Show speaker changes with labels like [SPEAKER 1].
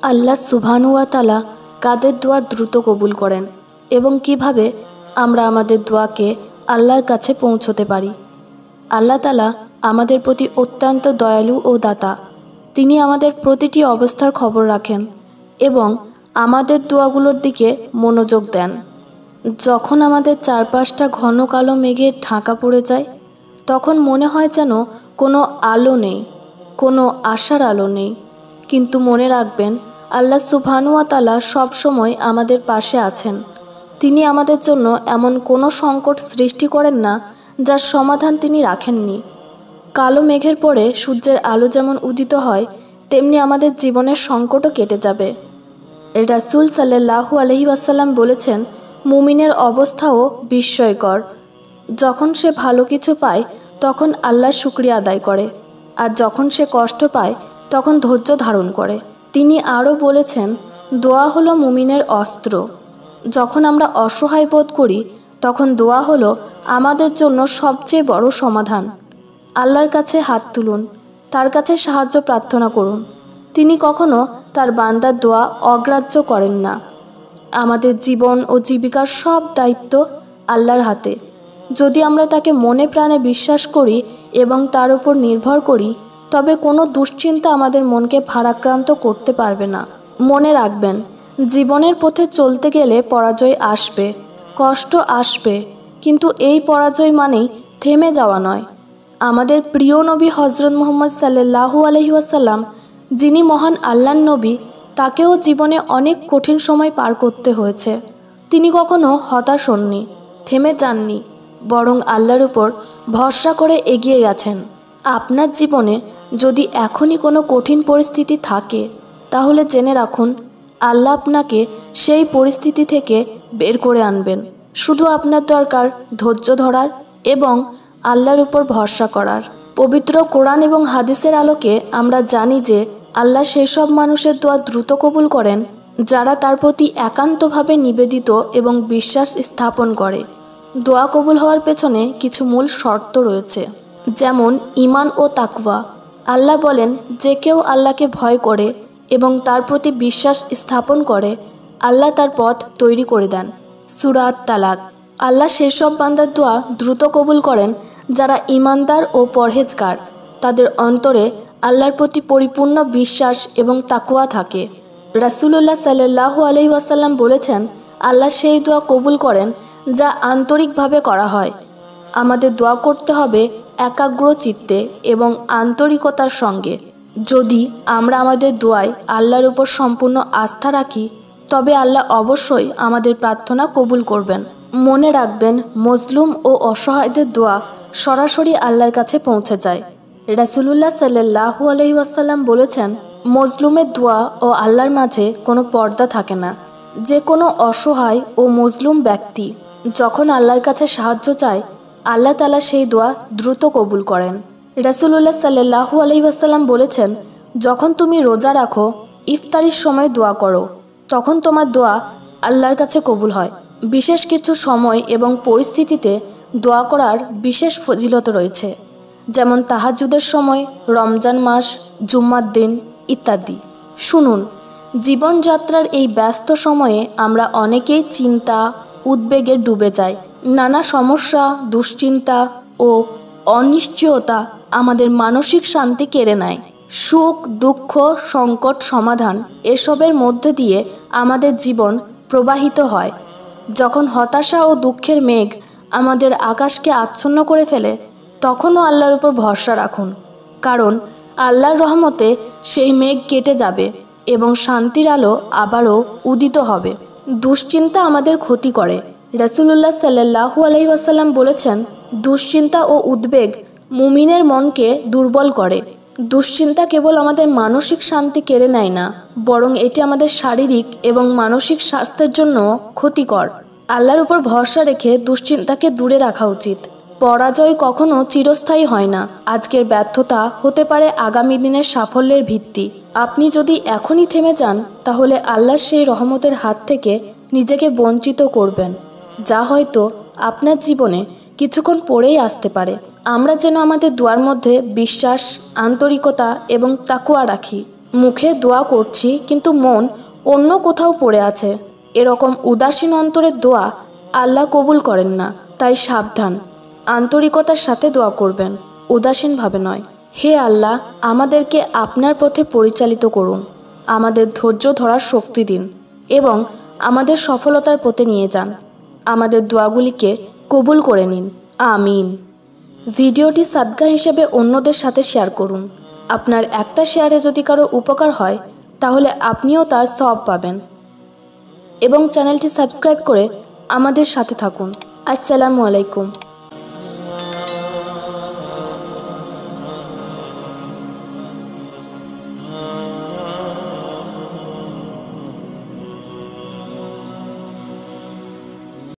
[SPEAKER 1] আল্লাহ সুবহানাহু ওয়া তাআলা কাদের দোয়া দ্রুত কবুল করেন এবং কিভাবে আমরা আমাদের দোয়াকে আল্লাহর কাছে পৌঁছতে পারি। আল্লাহ তাআলা আমাদের প্রতি অত্যন্ত দয়ালু ও দাতা। তিনি আমাদের প্রতিটি অবস্থার খবর রাখেন এবং আমাদের দোয়াগুলোর দিকে মনোযোগ দেন। যখন আমাদের চারপাশটা ঘন কালো মেঘে ঢাকা পড়ে যায়, তখন মনে হয় যেন কোনো আলো নেই, কোনো আশার আলো নেই। কিন্তু মনে রাখবেন, আল্লাহ সুবহানাহু ওয়া তাআলা সবসময় আমাদের পাশে আছেন। তিনি আমাদের জন্য এমন কোনো সংকট সৃষ্টি করেন না যার সমাধান তিনি রাখেননি। কালো মেঘের পরে সূর্যের আলো যেমন উদিত হয়, তেমনি আমাদের জীবনের সংকটও কেটে যাবে। রাসূল সাল্লাল্লাহু আলাইহি ওয়াসাল্লাম বলেছেন, মুমিনের অবস্থাও বিস্ময়কর। যখন সে ভালো কিছু পায় তখন আল্লাহর শুকরিয়া আদায় করে, আর যখন সে কষ্ট পায় তখন ধৈর্য ধারণ করে। তিনি আরও বলেছেন, দোয়া হলো মুমিনের অস্ত্র। যখন আমরা অসহায় বোধ করি তখন দোয়া হলো আমাদের জন্য সবচেয়ে বড় সমাধান। আল্লাহর কাছে হাত তুলুন, তার কাছে সাহায্য প্রার্থনা করুন। তিনি কখনো তার বান্দার দোয়া অগ্রাহ্য করেন না। আমাদের জীবন ও জীবিকার সব দায়িত্ব আল্লাহর হাতে। যদি আমরা তাকে মনে প্রাণে বিশ্বাস করি এবং তার উপর নির্ভর করি, তবে কোনো দুশ্চিন্তা আমাদের মনকে ভারাক্রান্ত করতে পারবে না। মনে রাখবেন, জীবনের পথে চলতে গেলে পরাজয় আসবে, কষ্ট আসবে, কিন্তু এই পরাজয় মানেই থেমে যাওয়া নয়। আমাদের প্রিয় নবী হযরত মুহাম্মদ সাল্লাল্লাহু আলাইহি ওয়াসাল্লাম, যিনি মহান আল্লাহর নবী, তাকেও জীবনে অনেক কঠিন সময় পার করতে হয়েছে। তিনি কখনো হতাশ হননি, থেমে যাননি, বরং আল্লাহর উপর ভরসা করে এগিয়ে গেছেন। আপনার জীবনে যদি এখনই কোনো কঠিন পরিস্থিতি থাকে, তাহলে জেনে রাখুন, আল্লাহ আপনাকে সেই পরিস্থিতি থেকে বের করে আনবেন। শুধু আপনার দরকার ধৈর্য ধরার এবং আল্লাহর উপর ভরসা করার। পবিত্র কোরআন এবং হাদিসের আলোকে আমরা জানি যে আল্লাহ সেই সব মানুষের দোয়া দ্রুত কবুল করেন যারা তার প্রতি একান্তভাবে নিবেদিত এবং বিশ্বাস স্থাপন করে। দোয়া কবুল হওয়ার পেছনে কিছু মূল শর্ত রয়েছে, যেমন ঈমান ও তাকওয়া। আল্লাহ বলেন, যে কেউ আল্লাহকে ভয় করে এবং তার প্রতি বিশ্বাস স্থাপন করে, আল্লাহ তার পথ তৈরি করে দেন। সূরা আত-তালাক। আল্লাহ সেসব বান্দার দোয়া দ্রুত কবুল করেন যারা ঈমানদার ও পরহেজগার, তাদের অন্তরে আল্লাহর প্রতি পরিপূর্ণ বিশ্বাস এবং তাকওয়া থাকে। রাসূলুল্লাহ সাল্লাল্লাহু আলাইহি ওয়াসাল্লাম বলেছেন, আল্লাহ সেই দোয়া কবুল করেন যা আন্তরিকভাবে করা হয়। আমাদের দোয়া করতে হবে একাগ্র চিত্তে এবং আন্তরিকতার সঙ্গে। যদি আমরা আমাদের দোয়ায় আল্লাহর উপর সম্পূর্ণ আস্থা রাখি, তবে আল্লাহ অবশ্যই আমাদের প্রার্থনা কবুল করবেন। মনে রাখবেন, মজলুম ও অসহায়দের দোয়া সরাসরি আল্লাহর কাছে পৌঁছে যায়। রাসূলুল্লাহ সাল্লাল্লাহু আলাইহি ওয়াসাল্লাম বলেছেন, মজলুমের দোয়া ও আল্লাহর মাঝে কোনো পর্দা থাকে না। যে কোনো অসহায় ও মজলুম ব্যক্তি যখন আল্লাহর কাছে সাহায্য চায়, আল্লাহ তাআলা সেই দোয়া দ্রুত কবুল করেন। রাসূলুল্লাহ সাল্লাল্লাহু আলাইহি ওয়াসাল্লাম বলেছেন, যখন তুমি রোজা রাখো, ইফতারির সময় দোয়া করো, তখন তোমার দোয়া আল্লাহর কাছে কবুল হয়। বিশেষ কিছু সময় এবং পরিস্থিতিতে দোয়া করার বিশেষ ফজিলত রয়েছে, যেমন তাহাজ্জুদের সময়, রমজান মাস, জুম্মার দিন ইত্যাদি। শুনুন, জীবনযাত্রার এই ব্যস্ত সময়ে আমরা অনেকেই চিন্তা, উদ্বেগে ডুবে যাই। নানা সমস্যা, দুশ্চিন্তা ও অনিশ্চয়তা আমাদের মানসিক শান্তি কেড়ে নেয়। সুখ, দুঃখ, সংকট, সমাধান এসবের মধ্যে দিয়ে আমাদের জীবন প্রবাহিত হয়। যখন হতাশা ও দুঃখের মেঘ আমাদের আকাশকে আচ্ছন্ন করে ফেলে, তখনও আল্লাহর উপর ভরসা রাখুন, কারণ আল্লাহর রহমতে সেই মেঘ কেটে যাবে এবং শান্তির আলো আবারও উদিত হবে। দুশ্চিন্তা আমাদের ক্ষতি করে। রাসূলুল্লাহ সাল্লাল্লাহু আলাইহি ওয়াসাল্লাম বলেছেন, দুশ্চিন্তা ও উদ্বেগ মুমিনের মনকে দুর্বল করে। দুশ্চিন্তা কেবল আমাদের মানসিক শান্তি কেড়ে নেয় না, বরং এটি আমাদের শারীরিক এবং মানসিক স্বাস্থ্যের জন্য ক্ষতিকর। আল্লাহর উপর ভরসা রেখে দুশ্চিন্তাকে দূরে রাখা উচিত। পরাজয় কখনো চিরস্থায়ী হয় না। আজকের ব্যর্থতা হতে পারে আগামী দিনের সাফল্যের ভিত্তি। আপনি যদি এখনই থেমে যান, তাহলে আল্লাহর সেই রহমতের হাত থেকে নিজেকে বঞ্চিত করবেন, যা হয়তো আপনার জীবনে কিছুক্ষণ পরেই আসতে পারে। আমরা যেন আমাদের দোয়ার মধ্যে বিশ্বাস, আন্তরিকতা এবং তাকওয়া রাখি। মুখে দোয়া করছি কিন্তু মন অন্য কোথাও পড়ে আছে, এরকম উদাসীন অন্তরের দোয়া আল্লাহ কবুল করেন না। তাই সাবধান, আন্তরিকতার সাথে দোয়া করবেন, উদাসীনভাবে নয়। হে আল্লাহ, আমাদেরকে আপনার পথে পরিচালিত করুন, আমাদের ধৈর্য ধরার শক্তি দিন এবং আমাদের সফলতার পথে নিয়ে যান। আমাদের দোয়াগুলিকে কবুল করে নিন, আমিন। ভিডিওটি সাদকা হিসেবে অন্যদের সাথে শেয়ার করুন। আপনার একটা শেয়ারে যদি কারো উপকার হয় তাহলে আপনিও তার সওয়াব পাবেন। এবং চ্যানেলটি সাবস্ক্রাইব করে আমাদের সাথে থাকুন। আসসালামু আলাইকুম।